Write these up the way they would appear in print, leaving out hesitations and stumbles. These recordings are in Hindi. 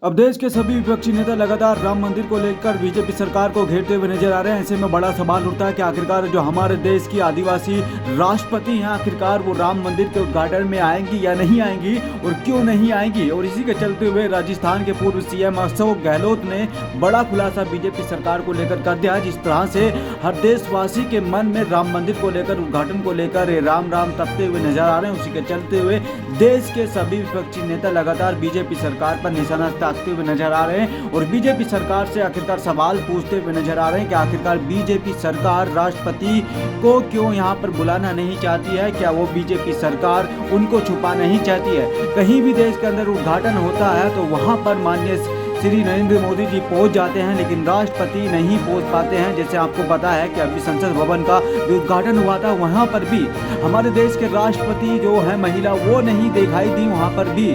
अब देश के सभी विपक्षी नेता लगातार राम मंदिर को लेकर बीजेपी सरकार को घेरते हुए नजर आ रहे हैं। ऐसे में बड़ा सवाल उठता है कि आखिरकार जो हमारे देश की आदिवासी राष्ट्रपति हैं, आखिरकार वो राम मंदिर के उद्घाटन में आएंगी या नहीं आएंगी और क्यों नहीं आएंगी। और इसी के चलते हुए राजस्थान के पूर्व सीएम अशोक गहलोत ने बड़ा खुलासा बीजेपी सरकार को लेकर कर दिया। जिस तरह से हर देशवासी के मन में राम मंदिर को लेकर, उद्घाटन को लेकर राम राम तपते हुए नजर आ रहे हैं। उसी के चलते हुए देश के सभी विपक्षी नेता लगातार बीजेपी सरकार पर निशाना ताकते हुए नजर आ रहे हैं और बीजेपी सरकार से आखिरकार सवाल पूछते हुए नजर आ रहे हैं कि आखिरकार बीजेपी सरकार राष्ट्रपति को क्यों यहां पर बुलाना नहीं चाहती है। क्या वो बीजेपी सरकार उनको छुपा नहीं चाहती है। कहीं भी देश के अंदर उद्घाटन होता है तो वहां पर माननीय श्री नरेंद्र मोदी जी पहुंच जाते हैं, लेकिन राष्ट्रपति नहीं पहुंच पाते हैं। जैसे आपको पता है कि अभी संसद भवन का जो उद्घाटन हुआ था वहां पर भी हमारे देश के राष्ट्रपति जो है महिला वो नहीं दिखाई दी। वहां पर भी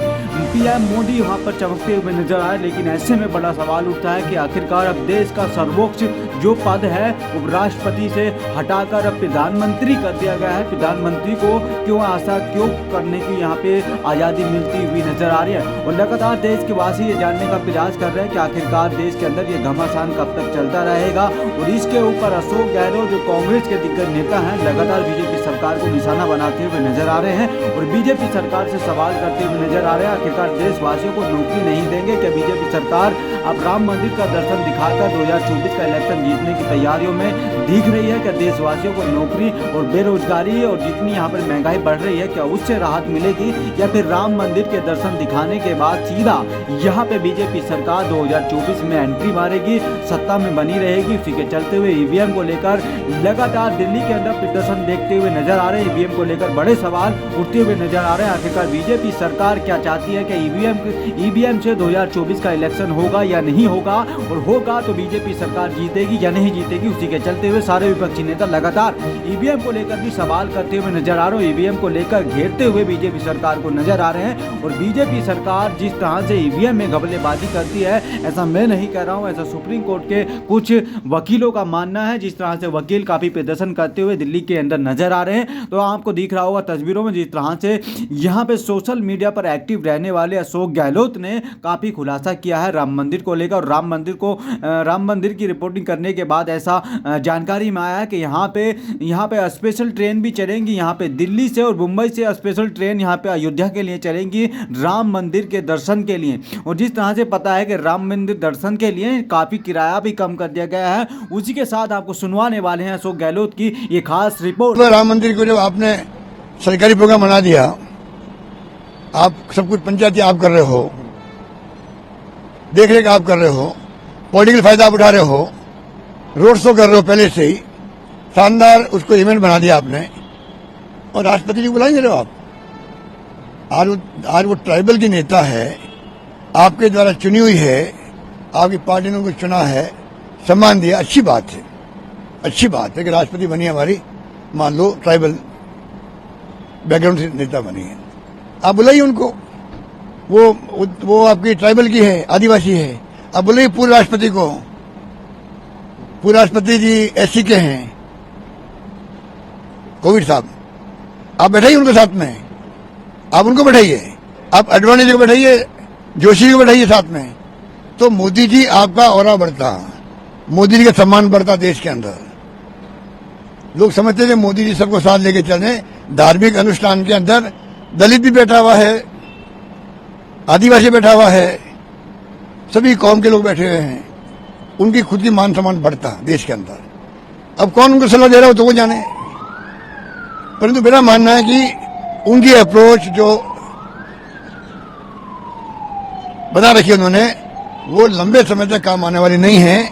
पीएम मोदी वहां पर चमकते हुए नजर आए। लेकिन ऐसे में बड़ा सवाल उठता है कि आखिरकार अब देश का सर्वोच्च जो पद है वो राष्ट्रपति से हटाकर अब प्रधानमंत्री कर दिया गया है। प्रधानमंत्री को क्यों ऐसा क्यों करने की यहाँ पे आज़ादी मिलती हुई नजर आ रही है। और लगातार देश के वासी ये जानने का प्रयास कर रहे हैं कि आखिरकार देश के अंदर ये घमासान कब तक चलता रहेगा। और इसके ऊपर अशोक गहलोत जो कांग्रेस के दिग्गज नेता हैं लगातार बीजेपी सरकार को निशाना बनाते हुए नजर आ रहे हैं और बीजेपी सरकार से सवाल करते हुए नजर आ रहे हैं। आखिरकार देशवासियों को नौकरी नहीं देंगे क्या बीजेपी सरकार अब राम मंदिर का दर्शन दिखाकर 2024 का इलेक्शन जीतने की तैयारियों में दिख रही है। क्या देशवासियों को नौकरी और बेरोजगारी और जितनी यहाँ पर महंगाई बढ़ रही है क्या उससे राहत मिलेगी, या फिर राम मंदिर के दर्शन दिखाने के बाद सीधा यहाँ पे बीजेपी सरकार 2024 में एंट्री मारेगी, सत्ता में बनी रहेगी। उसी के चलते हुए ईवीएम को लेकर लगातार दिल्ली के अंदर प्रदर्शन देखते हुए नजर आ रहे हैं। ईवीएम को लेकर बड़े सवाल उठते हुए नजर आ रहे हैं। आखिरकार बीजेपी सरकार क्या चाहती है कि ईवीएम से 2024 का इलेक्शन होगा या नहीं होगा, और होगा तो बीजेपी सरकार जीतेगी या नहीं जीतेगी। उसी के चलते हुए सारे विपक्षी नेता लगातार ईवीएम को लेकर भी सवाल करते हुए नजर आ रहे हैं। ईवीएम को लेकर घेरते हुए बीजेपी सरकार को नजर आ रहे हैं। और बीजेपी सरकार जिस तरह से ईवीएम में घपलेबाजी करती है, ऐसा मैं नहीं कह रहा हूं, ऐसा सुप्रीम कोर्ट के कुछ वकीलों का मानना है। जिस तरह से वकील काफी प्रदर्शन करते हुए दिल्ली के अंदर नजर आ रहे हैं, तो आपको दिख रहा होगा तस्वीरों में जिस तरह से यहाँ पे सोशल मीडिया पर एक्टिव रहने वाले अशोक गहलोत ने काफी खुलासा किया है राम मंदिर को लेकर। और राम मंदिर की रिपोर्टिंग करने के बाद ऐसा जानकारी में आया है कि यहाँ पे स्पेशल ट्रेन भी चलेंगी। यहाँ पे दिल्ली से और मुंबई से स्पेशल ट्रेन यहाँ पे अयोध्या के लिए चलेंगी राम मंदिर के दर्शन के लिए। और जिस तरह से पता है कि राम मंदिर दर्शन के लिए काफी किराया भी कम कर दिया गया है। उसी के साथ आपको सुनवाने वाले हैं अशोक गहलोत की ये खास रिपोर्ट। राम मंदिर को जब आपने सरकारी प्रोग्राम बना दिया, आप सब कुछ पंचायती आप कर रहे हो, देख रेख आप कर रहे हो, पॉलिटिकल फायदा आप उठा रहे हो, रोड शो कर रहे हो, पहले से ही शानदार उसको इवेंट बना दिया आपने, और राष्ट्रपति जी को बुला नहीं रहे हो आप। आज वो ट्राइबल की नेता है, आपके द्वारा चुनी हुई है, आपकी पार्टी ने उनको चुना है, सम्मान दिया, अच्छी बात है। अच्छी बात है कि राष्ट्रपति बनी हमारी, मान लो ट्राइबल बैकग्राउंड से नेता बनी है, आप बुलाइए उनको। वो आपकी ट्राइबल की है, आदिवासी है, आप बुलाइए पूर्व राष्ट्रपति को। पूर्व राष्ट्रपति जी एससी के हैं, कोविड साहब, आप बैठाइए उनके साथ में, आप उनको बैठाइए, आप अडवाणी जी को बैठाइए, जोशी जी को बैठाइए साथ में, तो मोदी जी आपका औरा बढ़ता, मोदी जी का सम्मान बढ़ता देश के अंदर। लोग समझते थे मोदी जी सबको साथ लेके चले। धार्मिक अनुष्ठान के अंदर दलित भी बैठा हुआ है, आदिवासी बैठा हुआ है, सभी कौम के लोग बैठे हुए हैं, उनकी खुद की मान सम्मान बढ़ता देश के अंदर। अब कौन उनको सलाह दे रहा हो तो वो जाने, परंतु मेरा मानना है कि उनकी अप्रोच जो बना रखी है उन्होंने, वो लंबे समय तक काम आने वाली नहीं है।